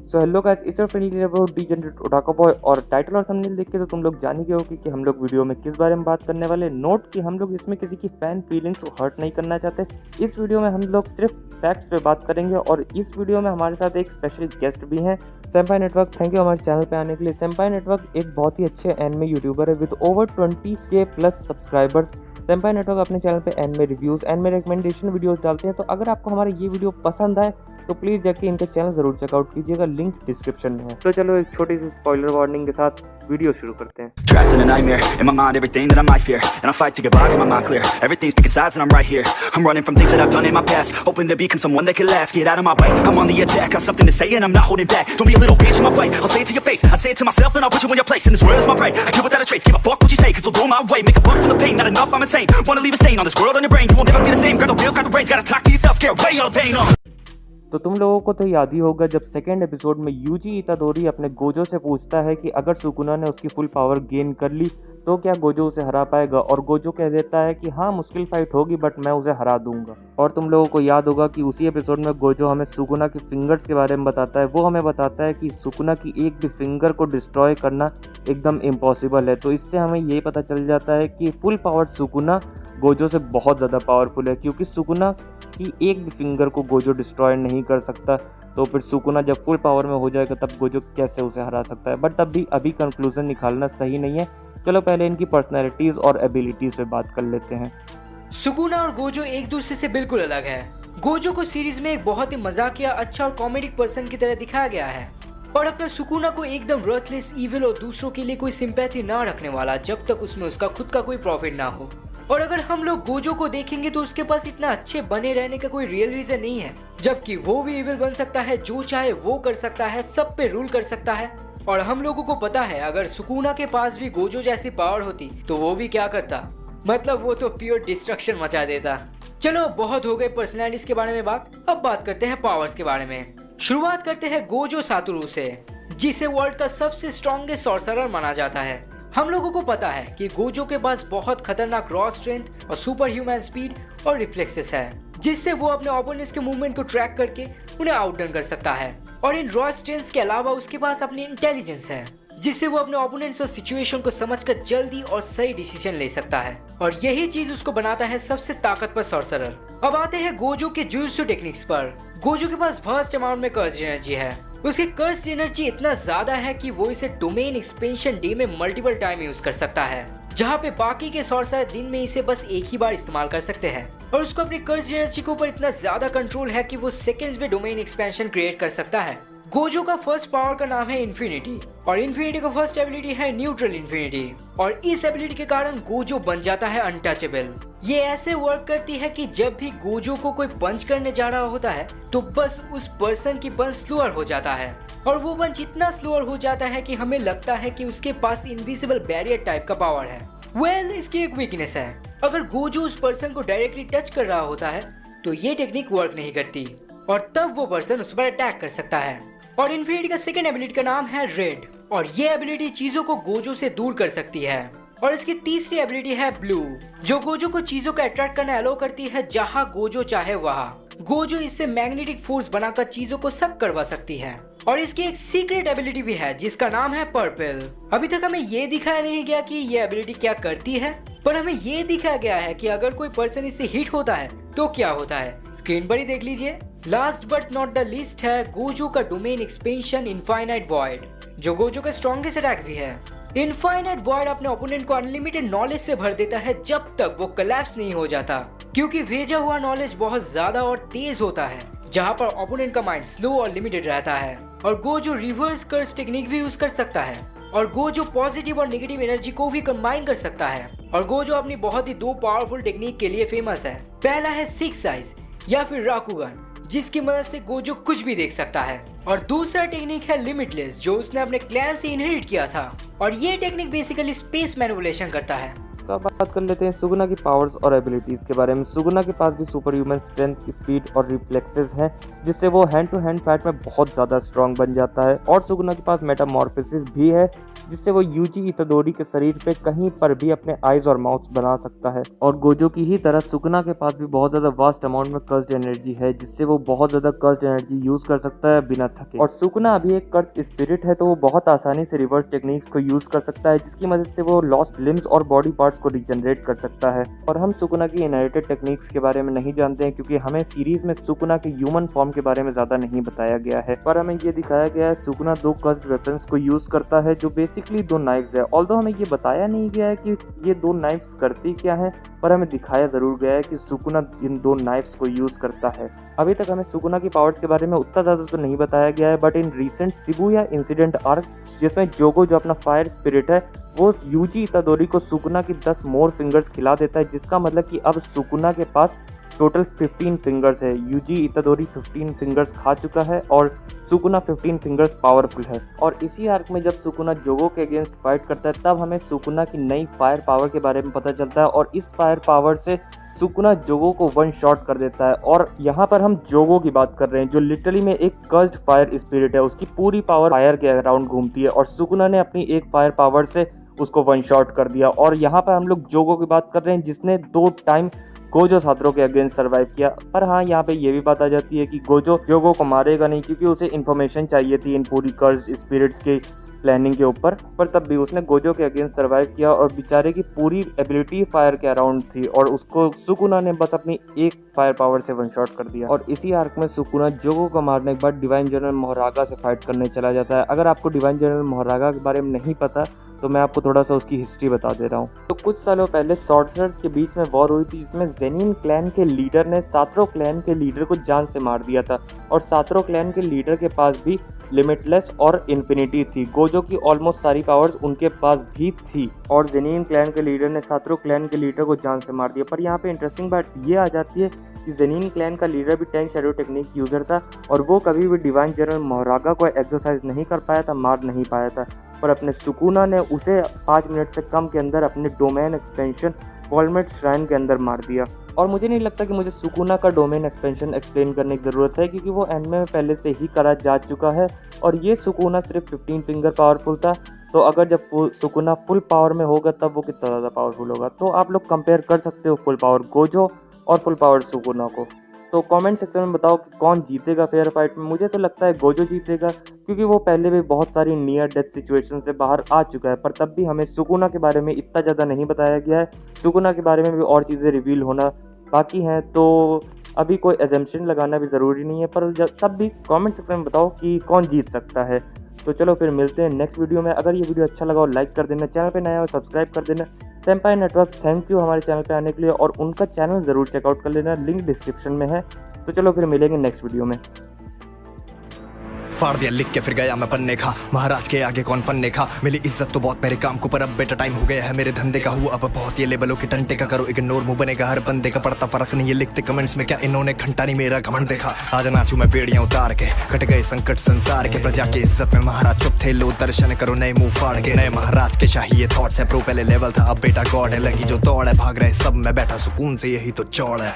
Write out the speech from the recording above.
So hello guys, it's your friendly about degenerate otaku boy. और title और thumbnail देख के तो तुम लोग जान ही गए होगे कि हम लोग वीडियो में किस बारे में बात करने वाले। नोट कि हम लोग इसमें किसी की फैन फीलिंग्स को हर्ट नहीं करना चाहते। इस वीडियो में हम लोग सिर्फ फैक्ट्स पे बात करेंगे और इस वीडियो में हमारे साथ एक स्पेशल गेस्ट भी हैं, सेंपाई नेटवर्क। थैंक यू हमारे चैनल पे आने के लिए। सेंपाई नेटवर्क एक बहुत ही अच्छे एनिमे यूट्यूबर है with over 20K plus subscribers. Senpai network अपने चैनल पे anime reviews, anime recommendation videos डालते हैं। तो अगर आपको हमारा ये वीडियो पसंद आए तो प्लीज जाके इनके चैनल जरूर चेकआउट कीजिएगा, लिंक डिस्क्रिप्शन में है। तो चलो एक छोटी सी स्पॉइलर वार्निंग के साथ वीडियो शुरू करते हैं। Trapped in a nightmare, in my mind everything that I might fear, and I fight to get by, get my mind clear. Everything's picking sides and I'm right here. I'm running from things that I've done in my past, hoping to become someone that can last. Get out of my way, I'm on the attack, got something to say and I'm not holding back. Don't be a little bitch in my way, I'll say it to your face. I'd say it to myself, then I'll put you in your place. And this world is my right, I kill without a trace. Give a fuck what you say, cause it'll go my way. Make a buck for the pain, not enough, I'm insane. Wanna leave a stain on this world on your brain. You will never be the same, grab the wheel, grab the reins. Gotta talk to yourself, scare away all the pain. तो तुम लोगों को तो याद ही होगा जब second episode में UG इतादोरी अपने गोजो से पूछता है कि अगर सुकुना ने उसकी फुल पावर गेन कर ली तो क्या गोजो उसे हरा पाएगा, और गोजो कह देता है कि हाँ मुश्किल फाइट होगी बट मैं उसे हरा दूंगा। और तुम लोगों को याद होगा कि उसी एपिसोड में गोजो हमें सुकुना की फिंगर्स के बारे में बताता है। वो हमें बताता है कि सुकुना की एक भी फिंगर को डिस्ट्रॉय करना एकदम इम्पॉसिबल है। तो इससे हमें ये पता चल जाता है कि फुल पावर सुकुना गोजो से बहुत ज़्यादा पावरफुल है, क्योंकि सुकुना कि एक भी फिंगर को गोजो डिस्ट्रॉय नहीं कर सकता। तो फिर सुकुना जब फुल पावर में हो जाएगा तब गोजो कैसे उसे हरा सकता है। बट तब भी अभी कंक्लूजन निकालना सही नहीं है। चलो पहले इनकी पर्सनैलिटीज और एबिलिटीज पे बात कर लेते हैं। सुकुना और गोजो एक दूसरे से बिल्कुल अलग है। गोजो को सीरीज में एक बहुत ही मजाकिया, अच्छा और कॉमेडिक पर्सन की तरह दिखाया गया है, और अपने सुकुना को एकदम रथलेस, इविल और दूसरों के लिए कोई सिंपैथी ना रखने वाला, जब तक उसमें उसका खुद का कोई प्रॉफिट ना हो। और अगर हम लोग गोजो को देखेंगे तो उसके पास इतना अच्छे बने रहने का कोई रियल रीजन नहीं है, जबकि वो भी इविल बन सकता है, जो चाहे वो कर सकता है, सब पे रूल कर सकता है। और हम लोगों को पता है अगर सुकुना के पास भी गोजो जैसी पावर होती तो वो भी क्या करता, मतलब वो तो प्योर डिस्ट्रक्शन मचा देता। चलो बहुत हो गए पर्सनैलिटीज के बारे में बात, अब बात करते हैं पावर्स के बारे में। शुरुआत करते हैं गोजो सातोरू से, जिसे वर्ल्ड का सबसे स्ट्रॉन्गेस्ट सॉर्सरर माना जाता है। हम लोगों को पता है कि गोजो के पास बहुत खतरनाक रॉ स्ट्रेंथ और सुपर ह्यूमन स्पीड और रिफ्लेक्सेस है, जिससे वो अपने ओपोनेंट्स के मूवमेंट को ट्रैक करके उन्हें आउटडन कर सकता है। और इन रॉ स्ट्रेंथ के अलावा उसके पास अपनी इंटेलिजेंस है, जिससे वो अपने ओपोनेंट्स और सिचुएशन को समझकर जल्दी और सही डिसीजन ले सकता है, और यही चीज उसको बनाता है सबसे ताकतवर सॉर्सरर। अब आते हैं गोजो के जुजुत्सु टेक्निक्स पर। गोजो के पास वास्ट अमाउंट में कर्स एनर्जी है। उसके कर्स एनर्जी इतना ज्यादा है कि वो इसे डोमेन एक्सपेंशन डे में मल्टीपल टाइम यूज कर सकता है, जहाँ पे बाकी के सॉर्सरर दिन में इसे बस एक ही बार इस्तेमाल कर सकते हैं। और उसको अपनी कर्स एनर्जी के ऊपर इतना ज्यादा कंट्रोल है कि वो सेकंड्स में डोमेन एक्सपेंशन क्रिएट कर सकता है। गोजो का फर्स्ट पावर का नाम है इन्फिनिटी, और इन्फिनिटी का फर्स्ट एबिलिटी है न्यूट्रल इन्फिनिटी। और इस एबिलिटी के कारण गोजो बन जाता है अनटचेबल। ये ऐसे वर्क करती है कि जब भी गोजो को कोई पंच करने जा रहा होता है तो बस उस पर्सन की पंच स्लोअर हो जाता है, और वो पंच इतना स्लोअर हो जाता है कि हमें लगता है कि उसके पास इनविजिबल बैरियर टाइप का पावर है। इसकी एक वीकनेस है, अगर गोजो उस पर्सन को डायरेक्टली टच कर रहा होता है तो ये टेक्निक वर्क नहीं करती, और तब वो पर्सन उस पर अटैक कर सकता है। और इन्फिनिटी का सेकंड एबिलिटी का नाम है रेड, और ये एबिलिटी चीजों को गोजो से दूर कर सकती है। और इसकी तीसरी एबिलिटी है ब्लू, जो गोजो को चीजों को अट्रैक्ट करना अलाउ करती है जहां गोजो चाहे वहां। गोजो इससे मैग्नेटिक फोर्स बनाकर चीजों को सक करवा सकती है। और इसकी एक सीक्रेट एबिलिटी भी है जिसका नाम है पर्पल। अभी तक हमें ये दिखाया नहीं गया कि ये एबिलिटी क्या करती है, पर हमें ये दिखाया गया है कि अगर कोई पर्सन इससे हिट होता है तो क्या होता है, स्क्रीन पर ही देख लीजिए। Last but not the list है गोजो का डोमेन एक्सपेंशन इनफाइनाइट वॉइड, जो गोजो का स्ट्रॉन्गेस्ट अटैक भी है। इनफाइनाइट वॉइड अपने ओपोनेंट को अनलिमिटेड नॉलेज से भर देता है जब तक वो कोलैप्स नहीं हो जाता, क्योंकि भेजा हुआ नॉलेज बहुत ज्यादा और तेज होता है, जहां पर ओपोनेंट का माइंड स्लो और लिमिटेड रहता है। और गोजो रिवर्स कर्स टेक्निक भी यूज कर सकता है, और गोजो पॉजिटिव और नेगेटिव एनर्जी को भी कंबाइन कर सकता है। और गोजो अपनी बहुत ही दो पावरफुल टेक्निक के लिए फेमस है। पहला है सिक्स आइज या फिर राकुगन, जिसकी मदद से गोजो कुछ भी देख सकता है, और दूसरा टेक्निक है लिमिटलेस, जो उसने अपने क्लैन से इनहेरिट किया था, और ये टेक्निक बेसिकली स्पेस मैनिपुलेशन करता है। तो अब बात कर लेते हैं सुगुना की पावर्स और एबिलिटीज के बारे में। सुगुना के पास भी सुपर ह्यूमन स्ट्रेंथ, स्पीड और रिफ्लेक्सेस हैं, जिससे वो हैंड टू हैंड फाइट में बहुत ज़्यादा स्ट्रॉन्ग बन जाता है। और सुगुना के पास मेटामॉर्फोसिस भी है, जिससे वो यूजी इतादोरी के शरीर पे कहीं पर भी अपने आइज और माउथ बना सकता है। और गोजो की ही तरह सुकुना के पास भी बहुत ज़्यादा वास्ट अमाउंट में कर्स्ड एनर्जी है, जिससे वो बहुत ज़्यादा कर्स्ड एनर्जी यूज़ कर सकता है बिना थके। और सुकुना अभी एक कर्स्ड स्पिरिट है, तो वो बहुत आसानी से रिवर्स टेक्निक्स को यूज़ कर सकता है, जिसकी मदद से वो लॉस्ट लिम्स और बॉडी पार्ट्स को रिजनरेट कर सकता है। और हम सुकुना की इनहेरिटेड टेक्निक्स के बारे में नहीं जानते हैं, क्योंकि हमें सीरीज में सुकुना के ह्यूमन फॉर्म के बारे में ज़्यादा नहीं बताया गया है। पर हमें ये दिखाया गया है सुकुना 2 कर्स्ड वेपन्स को यूज़ करता है, जो बेसिकली 2 नाइफ्स है। ऑल्दो हमें ये बताया नहीं गया है कि ये 2 नाइफ्स करती क्या है, पर हमें दिखाया ज़रूर गया है कि सुकुना इन 2 नाइफ्स को यूज़ करता है। अभी तक हमें सुकुना की पावर्स के बारे में उतना ज़्यादा तो नहीं बताया गया है, but in recent Shibuya incident arc, जिसमें जोगो जो अपना फायर स्पिरिट है वो यूजी इतादोरी को सुकुना की 10 मोर फिंगर्स खिला देता है, जिसका मतलब कि अब सुकुना के पास टोटल 15 फिंगर्स है। यूजी इतादोरी 15 फिंगर्स खा चुका है और सुकुना 15 फिंगर्स पावरफुल है। और इसी आर्क में जब सुकुना जोगो के अगेंस्ट फाइट करता है, तब हमें सुकुना की नई फायर पावर के बारे में पता चलता है, और इस फायर पावर से सुकुना जोगो को 1 शॉट कर देता है। और यहाँ पर हम जोगो की बात कर रहे हैं, जो लिटरली में एक कर्स्ड फायर स्पिरिट है। उसकी पूरी पावर फायर के अराउंड घूमती है, और सुकुना ने अपनी एक फायर पावर से उसको 1 शॉट कर दिया। और यहाँ पर हम लोग जोगो की बात कर रहे हैं, जिसने 2 टाइम गोजो सातरो के अगेंस्ट सर्वाइव किया। पर हाँ, यहाँ पे ये भी बात आ जाती है कि गोजो जोगो को मारेगा नहीं, क्योंकि उसे इन्फॉर्मेशन चाहिए थी इन पूरी कर्स्ड स्पिरिट्स के प्लानिंग के ऊपर। पर तब भी उसने गोजो के अगेंस्ट सर्वाइव किया, और बेचारे की पूरी एबिलिटी फायर के अराउंड थी, और उसको सुकुना ने बस अपनी एक फायर पावर से 1 शॉट कर दिया। और इसी आर्क में सुकुना जोगो को मारने के बाद डिवाइन जनरल मोहरागा से फाइट करने चला जाता है। अगर आपको डिवाइन जनरल मोहरागा के बारे में नहीं पता, तो मैं आपको थोड़ा सा उसकी हिस्ट्री बता दे रहा हूँ। तो कुछ सालों पहले सॉर्सरर्स के बीच में वॉर हुई थी, जिसमें जेनिन क्लैन के लीडर ने सातरो क्लैन के लीडर को जान से मार दिया था। और सातरो क्लैन के लीडर के पास भी लिमिटलेस और इन्फिनिटी थी। गोजो की ऑलमोस्ट सारी पावर्स उनके पास भी थी, और जेनिन क्लैन के लीडर ने सातरो क्लैन के लीडर को जान से मार दिया। पर यहाँ पे इंटरेस्टिंग बात ये आ जाती है कि जेनिन क्लैन का लीडर भी 10 शैडो टेक्निक यूजर था, और वो कभी भी डिवाइन जनरल मोहरागा को एक्सरसाइज नहीं कर पाया था, मार नहीं पाया था। पर अपने सुकुना ने उसे 5 मिनट से कम के अंदर अपने डोमेन एक्सपेंशन वॉलमेट श्राइन के अंदर मार दिया। और मुझे नहीं लगता कि मुझे सुकुना का डोमेन एक्सपेंशन एक्सप्लेन करने की ज़रूरत है, क्योंकि वो एनिमे में पहले से ही करा जा चुका है। और ये सुकुना सिर्फ 15 फिंगर पावरफुल था, तो अगर जब सुकुना फुल पावर में होगा तब वो कितना ज़्यादा पावरफुल होगा। तो आप लोग कंपेयर कर सकते हो फुल पावर गोजो और फुल पावर सुकुना को। तो कमेंट सेक्शन में बताओ कि कौन जीतेगा फेयर फाइट में। मुझे तो लगता है गोजो जीतेगा, क्योंकि वो पहले भी बहुत सारी नियर डेथ सिचुएशन से बाहर आ चुका है। पर तब भी हमें सुकुना के बारे में इतना ज़्यादा नहीं बताया गया है। सुकुना के बारे में भी और चीज़ें रिवील होना बाकी हैं, तो अभी कोई एजम्पशन लगाना भी ज़रूरी नहीं है। पर तब भी कमेंट सेक्शन में बताओ कि कौन जीत सकता है। तो चलो फिर मिलते हैं नेक्स्ट वीडियो में। अगर ये वीडियो अच्छा लगा हो लाइक कर देना, चैनल पे नया हो सब्सक्राइब कर देना। सेंपाई नेटवर्क थैंक यू हमारे चैनल पे आने के लिए, और उनका चैनल ज़रूर चेकआउट कर लेना, लिंक डिस्क्रिप्शन में है। तो चलो फिर मिलेंगे नेक्स्ट वीडियो में। फाड़ दिया लिख के फिर गया मैं पन्ने खा, महाराज के आगे कौन पन्ने खा। मिली इज्जत तो बहुत मेरे काम को, पर अब बेटा टाइम हो गया है मेरे धंधे का। हुआ अब बहुत ये लेवलों के टंटे का, करो इग्नोर मुंह बनेगा हर बंदे का। पड़ता फर्क नहीं ये लिखते कमेंट्स में क्या इन्होंने घंटा नहीं मेरा घमंड देखा। आज नाचू मैं बेड़ियां उतार के, कट गए संकट संसार के। प्रजा के इज्जत में महाराज चुप थे, लो दर्शन करो नए मुंह फाड़ के। नए महाराज के शाही ये थॉट्स है, प्रो पहले लेवल था अब बेटा गॉड है। लगी जो दौड़ है भाग रहे सब, मैं बैठा सुकून से यही तो चौड़ है।